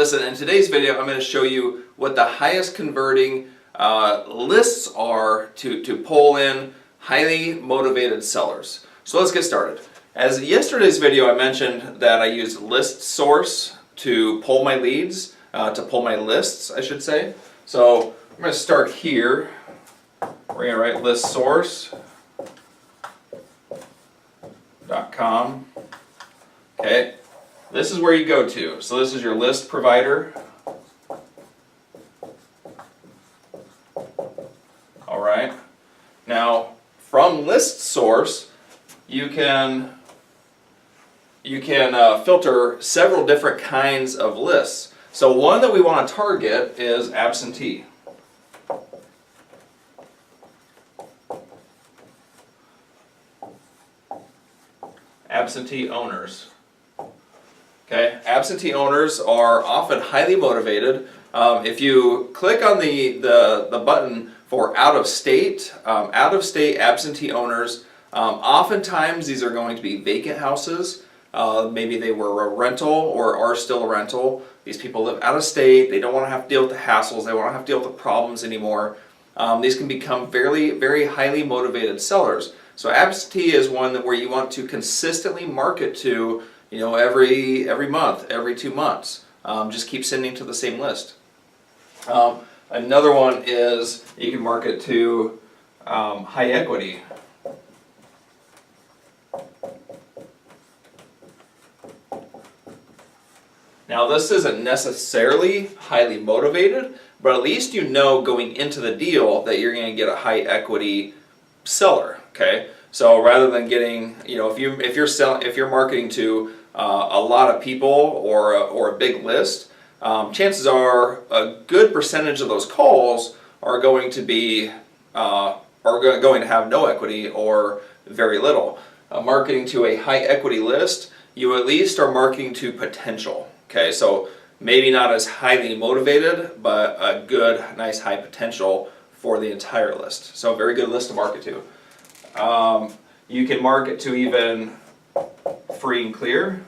Listen, in today's video, I'm going to show you what the highest converting lists are to pull in highly motivated sellers. So let's get started. As yesterday's video, I mentioned that I used List Source to pull my leads, to pull my lists, I should say. So I'm going to start here. We're going to write listsource.com. Okay. This is where you go to. So this is your list provider. All right. Now, from List Source, you can filter several different kinds of lists. So one that we want to target is absentee. Absentee owners. Okay, absentee owners are often highly motivated. If you click on the button for out-of-state absentee owners, oftentimes these are going to be vacant houses. Maybe they were a rental or are still a rental. These people live out of state. They don't want to have to deal with the hassles. They won't have to deal with the problems anymore. These can become very, very highly motivated sellers. So absentee is one where you want to consistently market to, every month, every 2 months. Just keep sending to the same list. Another one is you can market to high equity. Now this isn't necessarily highly motivated, but at least you know going into the deal that you're going to get a high equity seller. Okay, so rather than getting, if you're marketing to a lot of people or a big list, chances are a good percentage of those calls are going to be going to have no equity or very little. Marketing to a high equity list, you at least are marketing to potential. Okay, so maybe not as highly motivated, but a good, nice high potential for the entire list. So a very good list to market to. You can market to even free and clear.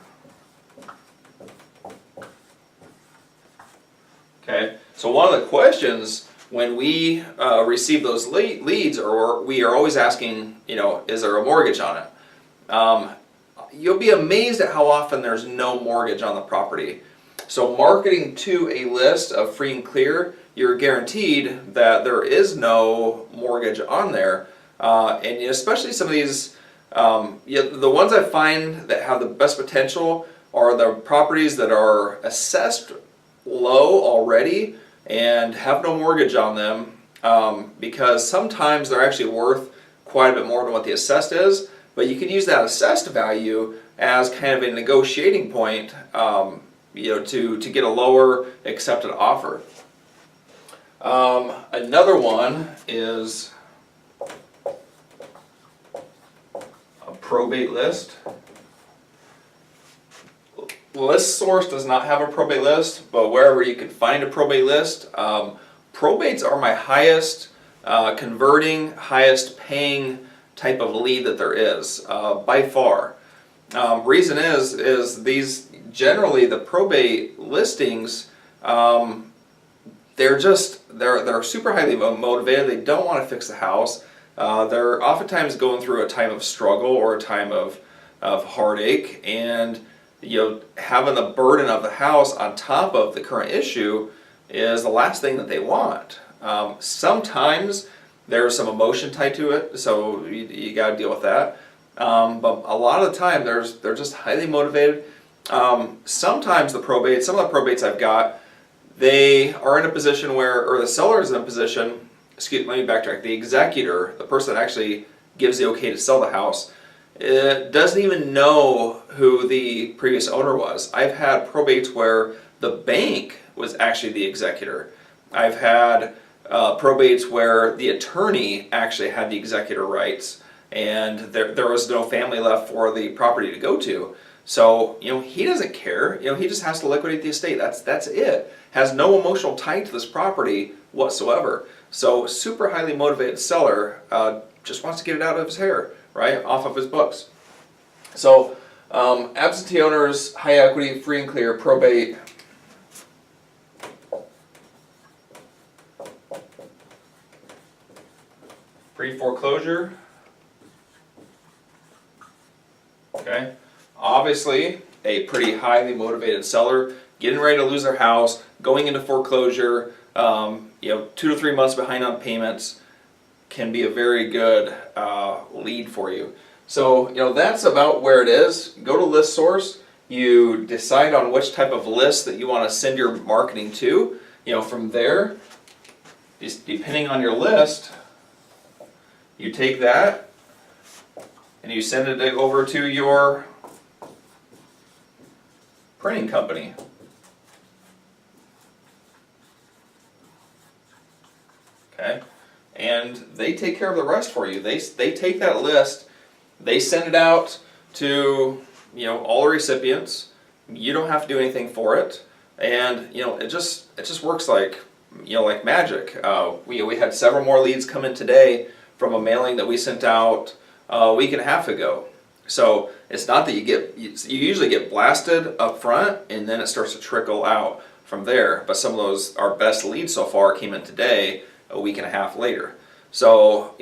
Okay, so one of the questions when we receive those leads, or we are always asking, is there a mortgage on it? You'll be amazed at how often there's no mortgage on the property. So marketing to a list of free and clear, you're guaranteed that there is no mortgage on there. And especially some of these, the ones I find that have the best potential are the properties that are assessed low already and have no mortgage on them, because sometimes they're actually worth quite a bit more than what the assessed is. But you can use that assessed value as kind of a negotiating point, to get a lower accepted offer. Another one is a probate list. List Source does not have a probate list, but wherever you can find a probate list, probates are my highest converting, highest paying type of lead that there is, by far. Reason is these generally the probate listings, they're super highly motivated. They don't want to fix the house. They're oftentimes going through a time of struggle or a time of heartache, and having the burden of the house on top of the current issue is the last thing that they want. Sometimes there's some emotion tied to it, so you got to deal with that. But a lot of the time, they're just highly motivated. Sometimes some of the probates I've got, they are in a position or the seller is in a position, let me backtrack, the executor, the person that actually gives the okay to sell the house, doesn't even know who the previous owner was. I've had probates where the bank was actually the executor. I've had probates where the attorney actually had the executor rights, and there was no family left for the property to go to. So he doesn't care. He just has to liquidate the estate. That's it. Has no emotional tie to this property whatsoever. So super highly motivated seller just wants to get it out of his hair, right, off of his books. So absentee owners, high equity, free and clear, probate. Pre-foreclosure. Okay. Obviously, a pretty highly motivated seller getting ready to lose their house, going into foreclosure, 2 to 3 months behind on payments can be a very good lead for you. So, that's about where it is. Go to ListSource. You decide on which type of list that you want to send your marketing to. From there, depending on your list, you take that and you send it over to your printing company. Okay, and they take care of the rest for you. They take that list, they send it out to all the recipients. You don't have to do anything for it, and it just works like like magic. We had several more leads come in today from a mailing that we sent out a week and a half ago. So it's not that you usually get blasted up front and then it starts to trickle out from there. But some of those, our best leads so far, came in today, a week and a half later. So,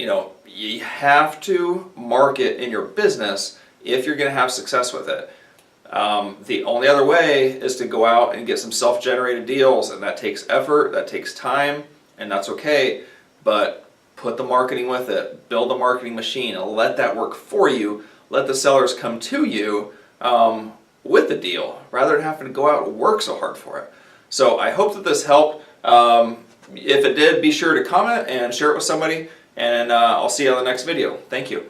you have to market in your business if you're going to have success with it. The only other way is to go out and get some self-generated deals, and that takes effort, that takes time, and that's okay. But put the marketing with it, build a marketing machine, and let that work for you. Let the sellers come to you with the deal, rather than having to go out and work so hard for it. So I hope that this helped. If it did, be sure to comment and share it with somebody, and I'll see you on the next video. Thank you.